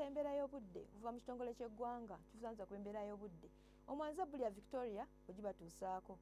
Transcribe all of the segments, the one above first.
embeera y'obudde kuva mu kitongole ky'eggwanga kivunaanyizibwa ku embeera y'obudde omwanza bbuli ya Victoria bwe gibatuusaako.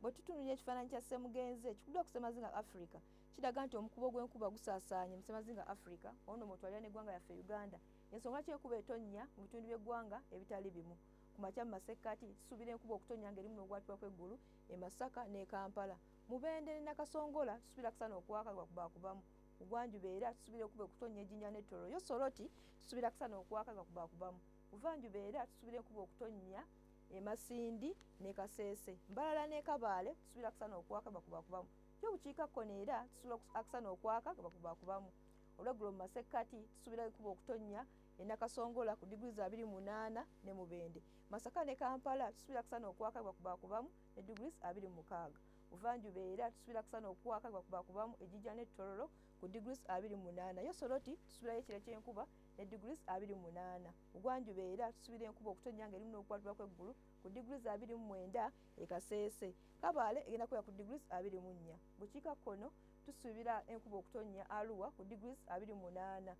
Bwe tutunuulira ekifaananyi kya ssemugenzi ekikuddwa ku Ssemazinga Africa kiraga nti omukubo gw'enkuba gusaasaanye mu Ssemazinga Africa ono mwotwalira n'eggwanga yaffe Uganda. Ensonga lwaki enkuba etonnya mu bitundu by'eggwanga ebitali bimu. Ku makya mu masekkati tusuubira enkuba okutonnya ng'erimu n'okwatibwa kw'eggulu e Masaka ne Kampala. Mubende ne Nakasongola tusuubira kusana okwaka gwakubaakubamu. Bugwanjuba era tusuubira enkuba okutonnya Ejjinja ne Tororo. Yo Soroti tusuubira kusana okwaka gwakubaakubamu. Buvanjuba era tusuubira enkuba okutonnya e Masindi ne Kaseese. Mbalala ne Kabaale tusuubira kusana okwaka gwakubaakubamu. Yo bukiikakkono era tusuubira kusana okwaka gwakubaakubamu. Olweggulo mu masekkati tusuubira enkuba okutonnya e Nakasongola ku diguli 28 ne Mubende. Masaka ne Kampala tusuubira kusana okwaka gwakubaakubamu ne diguli 26. Buvanjuba era tusuubira kusana okwaka gwakubaakubamu Ejjinja ne Tororo ku diguli 28. Yo Soroti tusuubirayo ekire ky'enkuba ne diguli 28. Bugwanjuba era tusuubira enkuba okutonnya ng'erimu n'okukwatibwa kw'eggulu ku diguli 29 e Kaseese. Kabaale egenda kubeera ku diguli 24. Bukiikakkono tusuubira enkuba okutonnya Arua ku diguli 28.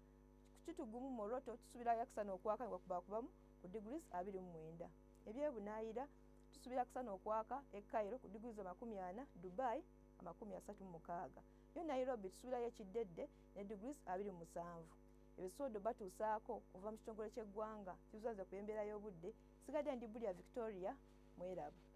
Kitugumu Moroto tusuubira kusana okwaka gwakubaakubamu ku diguli 29. Ebyebunaayira tusuubira kusana okwaka e Cairo ku diguli 40, Dubai 36. Yo Nairobi tusuubirayo ekiddedde ne diguli 27. Ebisodo batuusaako okuva mu kitongole ky'eggwanga kibuzaze ku embeera y'obudde. Sigadde ndi bbuli ya Victoria, mweraba.